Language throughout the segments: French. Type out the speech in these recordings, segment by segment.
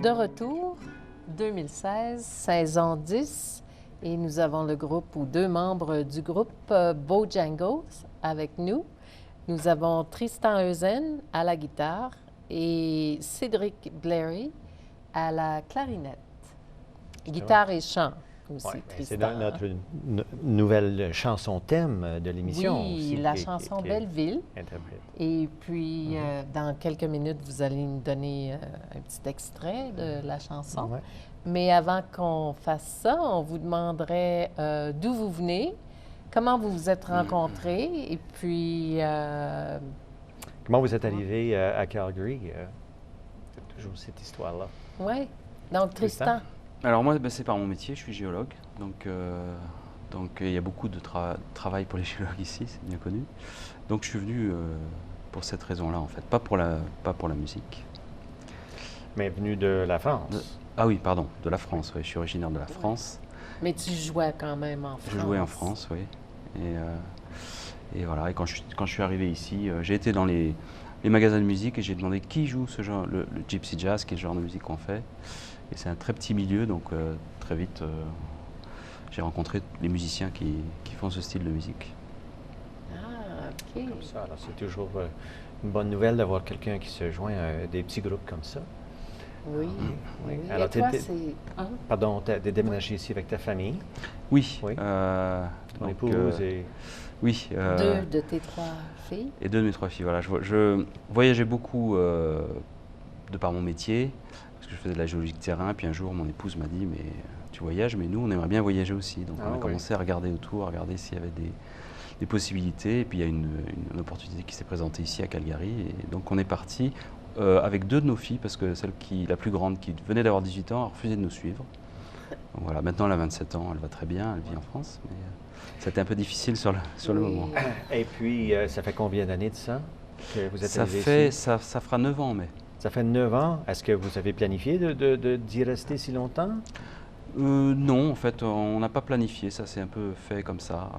De retour, 2016, saison 10, et nous avons le groupe ou deux membres du groupe Bojangles avec nous. Nous avons Tristan Eusen à la guitare et Cédric Blairy à la clarinette. Guitare et chant aussi, Ouais, c'est Tristan. notre nouvelle chanson thème de l'émission. Oui, aussi, la qui- chanson qui est Belleville. interprète. Et puis, dans quelques minutes, vous allez nous donner un petit extrait de la chanson. Ouais. Mais avant qu'on fasse ça, on vous demanderait d'où vous venez, comment vous vous êtes rencontrés, et puis... Comment vous êtes arrivé à Calgary? C'est toujours cette histoire-là. oui, donc Tristan. Alors moi, c'est par mon métier, je suis géologue, donc il y a beaucoup de travail pour les géologues ici, c'est bien connu. Donc je suis venu pour cette raison-là en fait, pas pour la musique. Mais venu de la France. Ah oui, pardon, de la France, oui, je suis originaire de la France. Mais tu jouais quand même en France. Je jouais en France, oui. Et voilà, et quand je suis arrivé ici, j'ai été dans les magasins de musique et j'ai demandé qui joue ce genre, le gypsy jazz, qui est le genre de musique qu'on fait. Et c'est un très petit milieu, donc très vite, j'ai rencontré les musiciens qui font ce style de musique. Ah, OK. Comme ça, alors c'est toujours une bonne nouvelle d'avoir quelqu'un qui se joint à des petits groupes comme ça. Oui. Oui. Oui. Alors, Et toi, t'es- c'est... Hein? Pardon, tu as déménagé ici avec ta famille, Oui. Oui. ton Donc, épouse et... oui. Deux de tes trois filles. Et deux de mes trois filles, voilà. Je voyageais beaucoup de par mon métier, parce que je faisais de la géologie de terrain, puis un jour mon épouse m'a dit, mais tu voyages, mais nous on aimerait bien voyager aussi. Donc Ah on a oui. commencé à regarder autour, à regarder s'il y avait des possibilités, et puis il y a une opportunité qui s'est présentée ici à Calgary, et donc on est parti avec deux de nos filles, parce que la plus grande, qui venait d'avoir 18 ans, a refusé de nous suivre. Donc voilà, maintenant elle a 27 ans, elle va très bien, elle vit en France, mais c'était un peu difficile sur le Oui. moment. Et puis, ça fait combien d'années de ça que vous êtes Ça arrivé ici? ça fera 9 ans, mais... Ça fait 9 ans. Est-ce que vous avez planifié d'y rester si longtemps? Non, en fait, on n'a pas planifié, ça s'est un peu fait comme ça.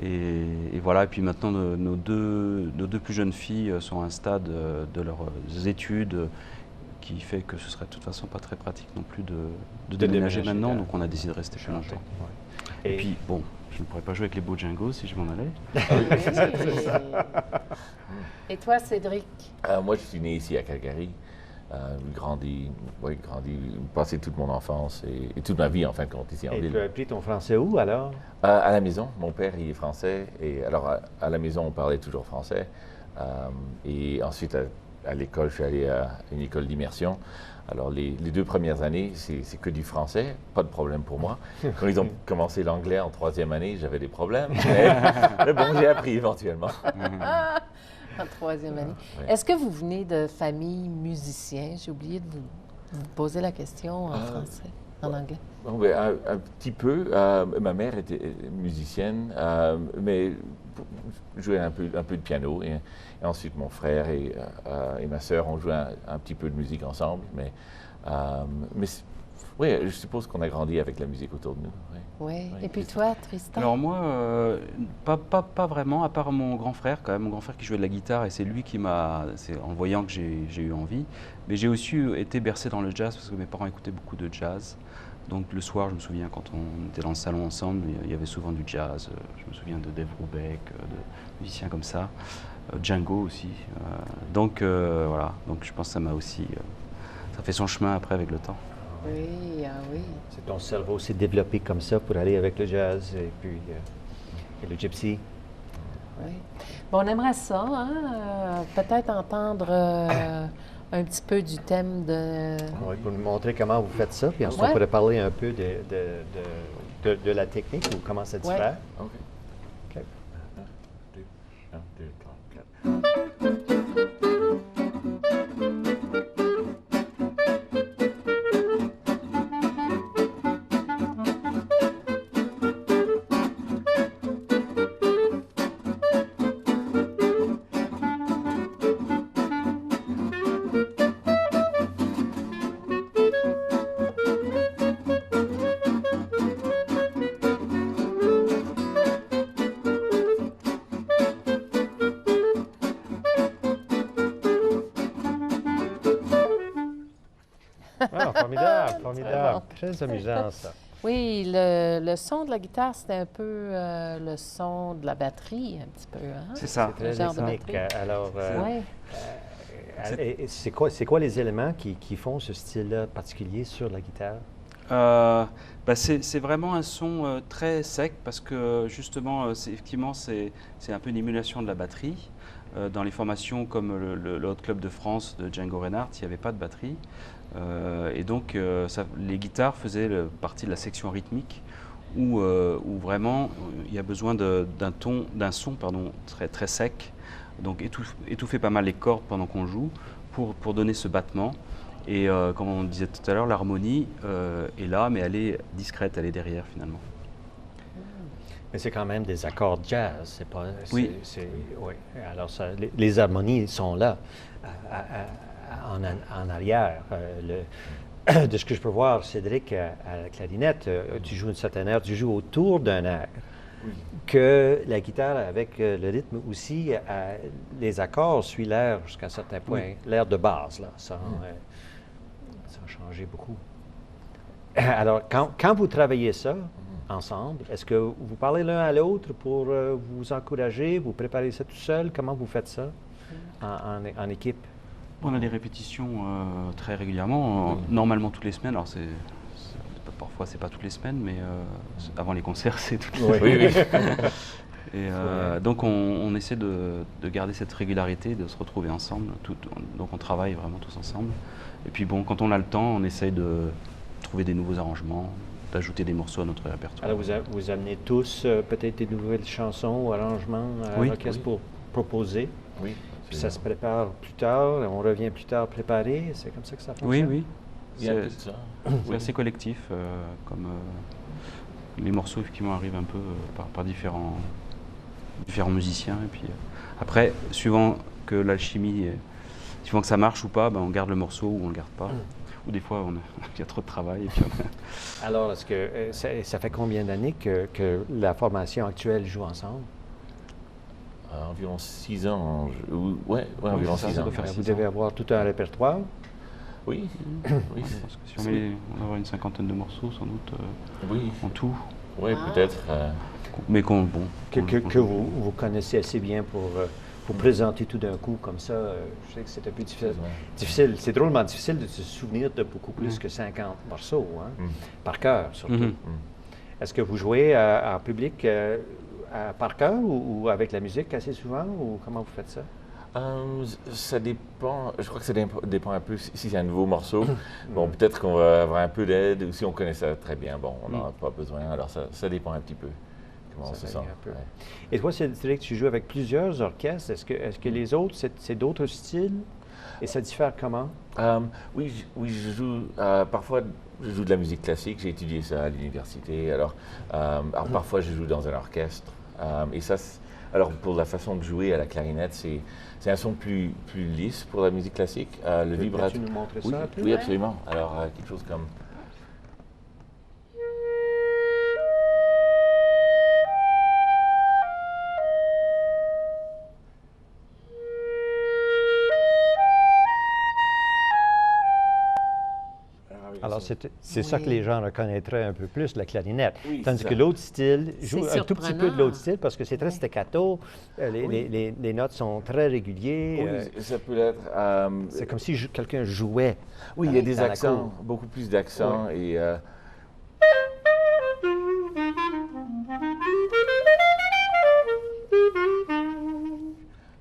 Et voilà, et puis maintenant, nos deux plus jeunes filles sont à un stade de leurs études qui fait que ce serait de toute façon pas très pratique non plus de déménager maintenant, là. donc on a décidé de rester plus Changer, longtemps. ouais. Et puis, bon, je ne pourrais pas jouer avec les Bojangles si je m'en allais. Et toi, Cédric? Moi, je suis né ici à Calgary. Passé toute mon enfance et toute ma vie, en fin de compte, ici en Et tu ville. as appris ton français où, alors? À la maison, mon père, il est français. Et alors, à la maison, on parlait toujours français. Et ensuite, à l'école, je suis allé à une école d'immersion. Alors, les 2 premières années, c'est que du français, pas de problème pour moi. Quand ils ont commencé l'anglais en 3e année, j'avais des problèmes. Mais bon, j'ai appris éventuellement. En troisième année. Ouais. Est-ce que vous venez de famille musicien? J'ai oublié de vous poser la question en français, en anglais. Bon, ben, un petit peu. Ma mère était musicienne, mais jouait un peu de piano. Et ensuite, mon frère et ma sœur ont joué un petit peu de musique ensemble. Mais oui, je suppose qu'on a grandi avec la musique autour de nous. Oui. Oui. Oui, Et puis c'est toi, Tristan? Alors moi, pas vraiment, à part mon grand frère quand même, mon grand frère qui jouait de la guitare et c'est lui qui c'est en voyant que j'ai eu envie. Mais j'ai aussi été bercé dans le jazz parce que mes parents écoutaient beaucoup de jazz. Donc le soir, je me souviens quand on était dans le salon ensemble, il y avait souvent du jazz. Je me souviens de Dave Brubeck, de musiciens comme ça, Django aussi. Donc voilà, donc je pense que ça m'a aussi, ça fait son chemin après avec le temps. Oui, ah oui. C'est ton cerveau s'est développé comme ça pour aller avec le jazz et puis et le gypsy. Oui. Bon, on aimerait ça, hein? Peut-être entendre un petit peu du thème de... Oui, pour nous montrer comment vous faites ça, puis ensuite Ouais. on pourrait parler un peu de la technique ou comment ça se Ouais. fait. OK. OK. 1, 2, 3, 4. Formidable, formidable. bon. Très amusant, ça. Oui, le son de la guitare, c'était un peu le son de la batterie, un petit peu. Hein? C'est ça. C'est très genre de rythmique. batterie. Alors, Oui. et c'est quoi les éléments qui font ce style-là particulier sur la guitare? C'est vraiment un son très sec parce que justement, effectivement, c'est un peu une émulation de la batterie. Dans les formations comme le Hot Club de France de Django Reinhardt, il n'y avait pas de batterie. Et donc, les guitares faisaient partie de la section rythmique où vraiment il y a besoin d'un son très, très sec. Donc, étouffer pas mal les cordes pendant qu'on joue pour donner ce battement. Et comme on disait tout à l'heure, l'harmonie est là, mais elle est discrète, elle est derrière finalement. Mais c'est quand même des accords jazz, c'est pas... Oui. Oui. Alors, les harmonies sont là, en arrière. De ce que je peux voir, Cédric, à la clarinette, tu joues une certaine air, tu joues autour d'un air. Oui. Que la guitare, avec le rythme aussi, les accords suivent l'air jusqu'à un certain point, Oui. l'air de base, là, sans changer beaucoup. Alors, quand vous travaillez ça ensemble, est-ce que vous parlez l'un à l'autre pour vous encourager, vous préparez ça tout seul? Comment vous faites ça en équipe? On a des répétitions très régulièrement, normalement toutes les semaines. Alors parfois c'est pas toutes les semaines, mais avant les concerts c'est toutes les semaines. Oui, oui. Et donc on essaie de garder cette régularité, de se retrouver ensemble. Donc on travaille vraiment tous ensemble. Et puis bon, quand on a le temps, on essaye de trouver des nouveaux arrangements, d'ajouter des morceaux à notre répertoire. Alors vous amenez tous peut-être des nouvelles chansons ou arrangements à Oui. l'orchestre pour proposer. Oui. Puis ça se prépare plus tard, on revient plus tard préparer. C'est comme ça que ça Oui, fonctionne? oui. Il y a un peu de ça. C'est Oui. assez collectif, comme les morceaux effectivement arrivent un peu par différents musiciens. Et puis après, suivant que l'alchimie, suivant que ça marche ou pas, ben, on garde le morceau ou on le garde pas. Ou des fois, il y a trop de travail. Et puis Alors, est-ce que ça fait combien d'années que la formation actuelle joue ensemble? Environ 6 ans. Ouais, environ c'est ça, 6 ça ans. doit faire Vous 6 devez ans. avoir tout un répertoire. Oui. Oui. Je pense que si on va avoir une cinquantaine de morceaux sans doute Oui. en tout. Oui, peut-être. Mais Que vous connaissez assez bien pour présenter tout d'un coup comme ça. Je sais que c'est un peu difficile. C'est drôlement difficile de se souvenir de beaucoup plus que 50 morceaux, hein, par cœur surtout. Mhm. Est-ce que vous jouez en public par cœur ou avec la musique assez souvent, ou comment vous faites ça? Ça dépend. Je crois que ça dépend un peu si c'est un nouveau morceau. Bon, peut-être qu'on va avoir un peu d'aide, ou si on connaît ça très bien, bon, on n'en a pas besoin. Alors ça dépend un petit peu comment on se sent. varie un peu. Ouais. Et toi, Cédric, tu joues avec plusieurs orchestres. Est-ce que les autres, c'est d'autres styles? Et ça diffère comment? Oui, je joue. Parfois, je joue de la musique classique. J'ai étudié ça à l'université. Alors parfois, je joue dans un orchestre. Et ça, alors pour la façon de jouer à la clarinette, c'est un son plus lisse pour la musique classique. Le vibrato. Peux-tu nous montrer Oui, ça un peu? oui, absolument. Alors quelque chose comme. Alors, c'est ça que les gens reconnaîtraient un peu plus, la clarinette. Oui, Tandis c'est que ça. l'autre style joue C'est un tout petit peu de surprenant. l'autre style parce que c'est très staccato, les notes sont très régulières. Oui, ça peut être. C'est comme si quelqu'un jouait. Oui, il y a des dans la accents, cour. beaucoup plus d'accents. Et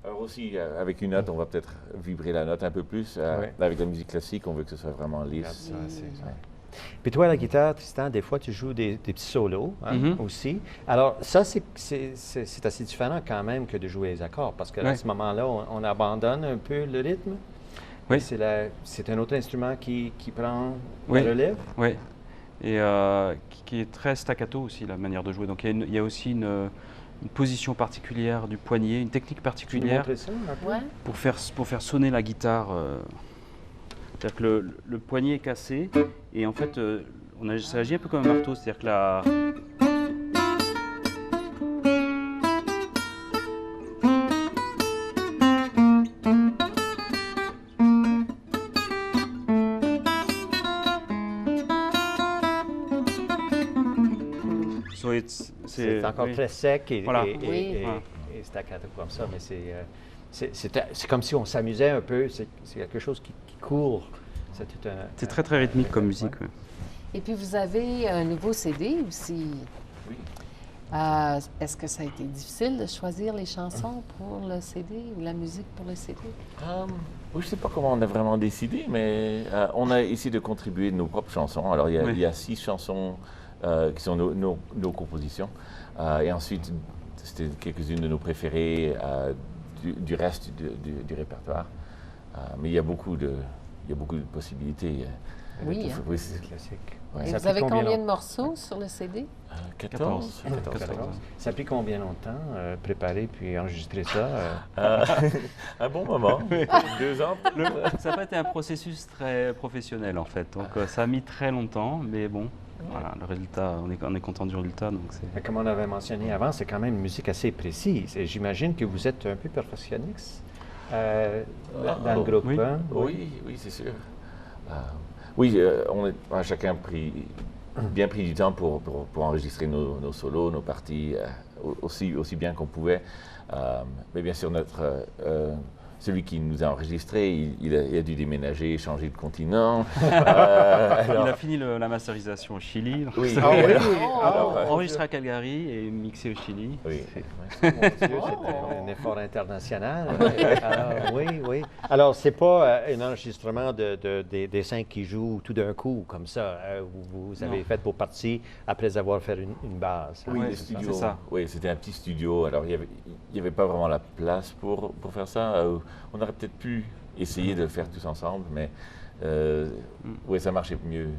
alors aussi, avec une note, on va peut-être vibrer la note un peu plus. Ouais. Avec la musique classique, on veut que ce soit vraiment lisse. Puis toi, à la guitare, Tristan, des fois, tu joues des petits solos hein, Mhm. aussi. Alors, ça, c'est assez différent quand même que de jouer les accords parce qu'à Ouais. ce moment-là, on abandonne un peu le rythme. Oui. C'est un autre instrument qui prend Oui. la relève. Oui, et qui est très staccato aussi, la manière de jouer. Donc il y a aussi une position particulière du poignet, une technique Tu nous particulière montrer ça un peu? Ouais. pour faire sonner la guitare. C'est-à-dire que le poignet est cassé et en fait, ça agit un peu comme un marteau. C'est-à-dire que c'est encore très sec et, Voilà. et staccato comme ça, mais c'est comme si on s'amusait un peu. C'est quelque chose qui court. C'est très très rythmique comme musique. Ouais. Et puis vous avez un nouveau CD aussi. Oui. Est-ce que ça a été difficile de choisir les chansons pour le CD ou la musique pour le CD? Oui, je ne sais pas comment on a vraiment décidé, mais on a essayé de contribuer de nos propres chansons. Alors, il y a 6 chansons qui sont nos compositions. Et ensuite, c'était quelques-unes de nos préférées du reste du répertoire. Mais il y a beaucoup de possibilités. Oui, hein. C'est classique. Ouais. Et Ça vous avez fait combien combien de morceaux sur le CD? 14. 14. Ça a pris combien longtemps préparer puis enregistrer ça? Un bon moment. 2 ans. Ça n'a pas été un processus très professionnel en fait. Donc ça a mis très longtemps, mais bon, voilà, le résultat, on est content du résultat. Donc Mais comme on avait mentionné avant, c'est quand même une musique assez précise. Et j'imagine que vous êtes un peu perfectionniste dans le groupe. Oui, hein? oui, c'est sûr. Oui, on a chacun bien pris du temps pour enregistrer nos solos, nos parties aussi bien qu'on pouvait. Mais bien sûr, celui qui nous a enregistré, il a dû déménager, changer de continent. il a fini la masterisation au Chili. Donc Oui. enregistré à Calgary et mixé au Chili. Oui. Mon Dieu, c'est un effort international. Alors, oui. Alors, c'est pas un enregistrement des 5 qui jouent tout d'un coup, comme ça. Vous avez fait vos parties après avoir fait une base. Oui, Ouais, le c'est studio. ça. Oui, c'était un petit studio. Alors, il n'y avait pas vraiment la place pour faire ça. On aurait peut-être pu essayer de le faire tous ensemble, mais oui, ça marchait mieux.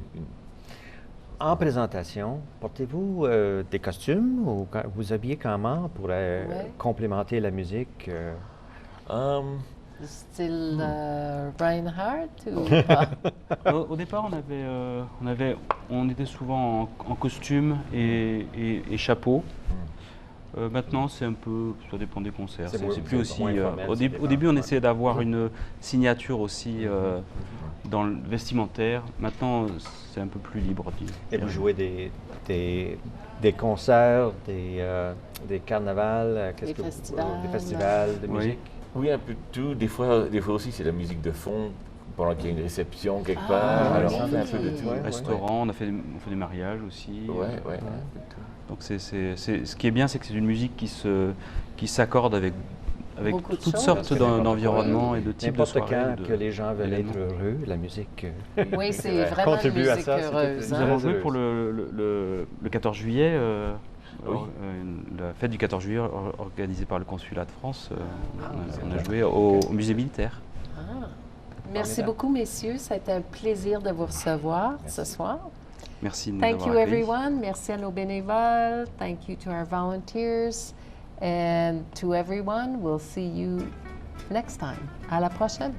En présentation, portez-vous des costumes ou vous habillez comment pour complémenter la musique? Style Reinhardt ou pas? Au départ, on était souvent en costume et chapeau. Maintenant, c'est un peu, ça dépend des concerts. C'est C'est plus aussi. moins formel, Au début, on essayait d'avoir une signature aussi dans le vestimentaire. Maintenant, c'est un peu plus libre. Et vous jouez des concerts, des carnavals, Des festivals. des festivals de musique? Oui, un peu de tout. Des fois aussi, c'est la musique de fond pendant qu'il y a une réception quelque part. oui. Alors, on fait un peu de tout. Restaurant, on fait des mariages aussi. Ouais. Donc, ce qui est bien, c'est que c'est une musique qui s'accorde avec Beaucoup de toutes choses. sortes d'environnements et de types de N'importe soirées. quand que les gens veulent être heureux, la musique Oui, c'est vraiment une contribue à musique ça, c'est heureuse. Nous Très avons joué heureuse. pour le 14 juillet, la fête du 14 juillet organisée par le consulat de France. On a joué au musée militaire. Ah. Merci beaucoup, messieurs. Ça a été un plaisir de vous recevoir ce soir. Merci de nous Thank avoir you, accueillis. everyone. Merci à nos bénévoles. Thank you to our volunteers. And to everyone, we'll see you next time. À la prochaine.